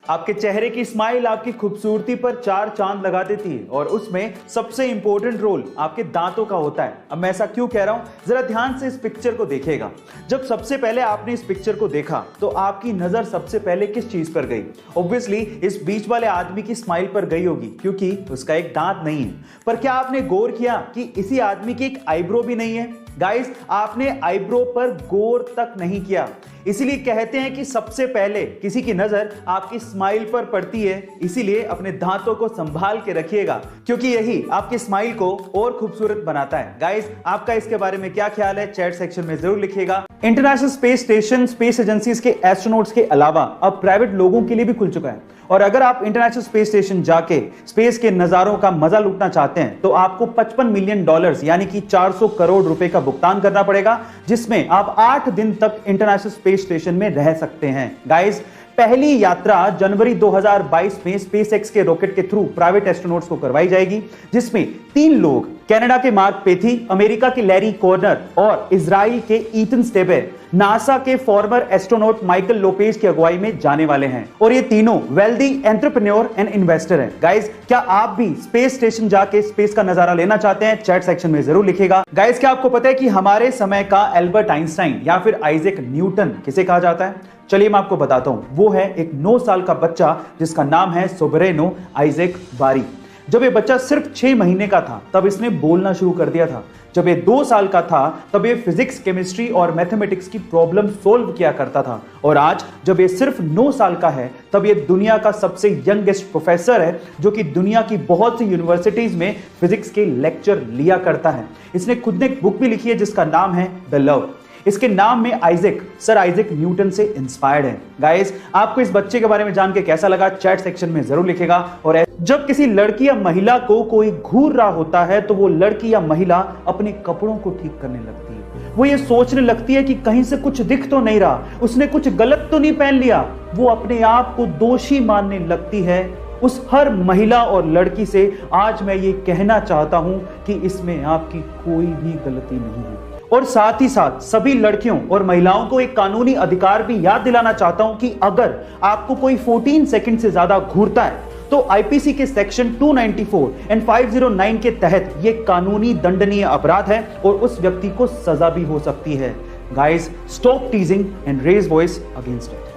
आपके चेहरे की स्माइल आपकी खूबसूरती पर चार चांद लगा देती है और उसमें सबसे इंपॉर्टेंट रोल आपके दांतों का होता है। अब मैं ऐसा क्यों कह रहा हूं, जरा ध्यान से इस पिक्चर को देखिएगा। जब सबसे पहले आपने इस पिक्चर को देखा तो आपकी नजर सबसे पहले किस चीज पर गई? ऑब्वियसली इस बीच वाले आदमी की स्माइल पर गई होगी, क्योंकि उसका एक दांत नहीं है। पर क्या आपने गौर किया कि इसी आदमी की एक आईब्रो भी नहीं है? गाइस, आपने आईब्रो पर गौर तक नहीं किया। इसीलिए कहते हैं कि सबसे पहले किसी की नजर आपकी स्माइल पर पड़ती है। इसीलिए अपने दांतों को संभाल के रखिएगा, क्योंकि यही आपकी स्माइल को और खूबसूरत बनाता है। गाइस, आपका इसके बारे में क्या ख्याल है? चैट सेक्शन में जरूर लिखिएगा। International space station space agencies के एस्ट्रोनॉट्स के अलावा अब प्राइवेट लोगों के लिए भी खुल चुका है। और अगर आप इंटरनेशनल स्पेस स्टेशन जाके स्पेस के नजारों का मजा लूटना चाहते हैं तो आपको $55 मिलियन यानी कि 400 करोड़ रुपए का भुगतान करना पड़ेगा, जिसमें आप 8 दिन तक इंटरनेशनल स्पेस स्टेशन में रह सकते हैं। गाइस, पहली यात्रा जनवरी 2022 में स्पेसएक्स के रॉकेट के थ्रू प्राइवेट एस्ट्रोनॉट्स को करवाई जाएगी, जिसमें 3 लोग कनाडा के मार्क पेथी, अमेरिका के लैरी कॉर्नर और इजराइल के ईथन स्टेबे नासा के फॉर्मर एस्ट्रोनॉट माइकल लोपेज की अगुवाई में जाने वाले हैं। और ये तीनों वेल्दी एंटरप्रेन्योर एंड इन्वेस्टर हैं। गाइस, क्या आप भी स्पेस स्टेशन जाके स्पेस का नजारा लेना चाहते हैं? चैट सेक्शन में जरूर लिखिएगा। गाइस, क्या आपको पता है कि हमारे समय का एल्बर्ट आइंस्टाइन या फिर आइजैक न्यूटन किसे कहा जाता है? चलिए मैं आपको बताता हूं। वो है एक 9 साल का बच्चा जिसका नाम है सोबरेनो आइजैक बारी। जब ये बच्चा सिर्फ 6 महीने का था तब इसने बोलना शुरू कर दिया था। जब ये 2 साल का था तब ये फिजिक्स, केमिस्ट्री और मैथमेटिक्स की प्रॉब्लम सोल्व किया करता था। और आज जब ये सिर्फ 9 साल का है तब ये दुनिया का सबसे यंगेस्ट प्रोफेसर है, जो कि दुनिया की बहुत सी यूनिवर्सिटीज में फिजिक्स के लेक्चर लिया करता है। इसने खुद ने एक बुक भी लिखी है जिसका नाम है द लव। इसके नाम में आइजैक सर आइजैक न्यूटन से इंस्पायर्ड है। गाइस, आपको इस बच्चे के बारे में जान के कैसा लगा? चैट सेक्शन में जरूर लिखेगा। और जब किसी लड़की या महिला को कोई घूर रहा होता है तो वो लड़की या महिला अपने कपड़ों को ठीक करने लगती है। वो ये सोचने लगती है कि कहीं से कुछ दिख तो नहीं रहा, उसने कुछ गलत तो नहीं पहन लिया। वो अपने आप को दोषी मानने लगती है। उस हर महिला और लड़की से आज मैं ये कहना चाहता हूं कि इसमें आपकी कोई भी गलती नहीं है। और साथ ही साथ सभी लड़कियों और महिलाओं को एक कानूनी अधिकार भी याद दिलाना चाहता हूं कि अगर आपको कोई 14 सेकंड से ज्यादा घूरता है तो आईपीसी के सेक्शन 294 एंड 509 के तहत यह कानूनी दंडनीय अपराध है और उस व्यक्ति को सजा भी हो सकती है। Guys, stop teasing and raise voice against it.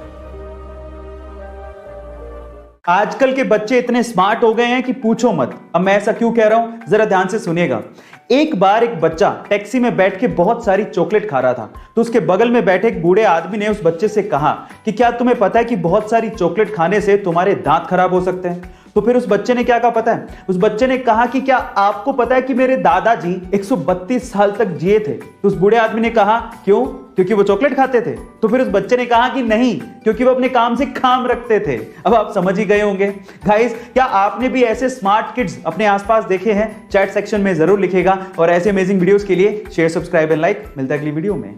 आजकल के बच्चे इतने स्मार्ट हो गए हैं कि पूछो मत। अब मैं ऐसा क्यों कह रहा हूं, जरा ध्यान से सुनिएगा। एक बार एक बच्चा टैक्सी में बैठ के बहुत सारी चॉकलेट खा रहा था, तो उसके बगल में बैठे एक बूढ़े आदमी ने उस बच्चे से कहा कि क्या तुम्हें पता है कि बहुत सारी चॉकलेट खाने से तुम्हारे दांत खराब हो सकते हैं? तो फिर उस बच्चे ने क्या कहा पता है? उस बच्चे ने कहा कि क्या आपको पता है कि मेरे दादाजी 132 साल तक जिए थे? तो उस बूढ़े आदमी ने कहा क्यों? क्योंकि वो चॉकलेट खाते थे? तो फिर उस बच्चे ने कहा कि नहीं, क्योंकि वो अपने काम से काम रखते थे। अब आप समझ ही गए होंगे। गाइस, क्या आपने भी ऐसे स्मार्ट किड्स अपने आसपास देखे हैं? चैट सेक्शन में जरूर लिखेगा। और ऐसे अमेजिंग वीडियोस के लिए शेयर, सब्सक्राइब एंड लाइक। मिलता है अगली वीडियो में।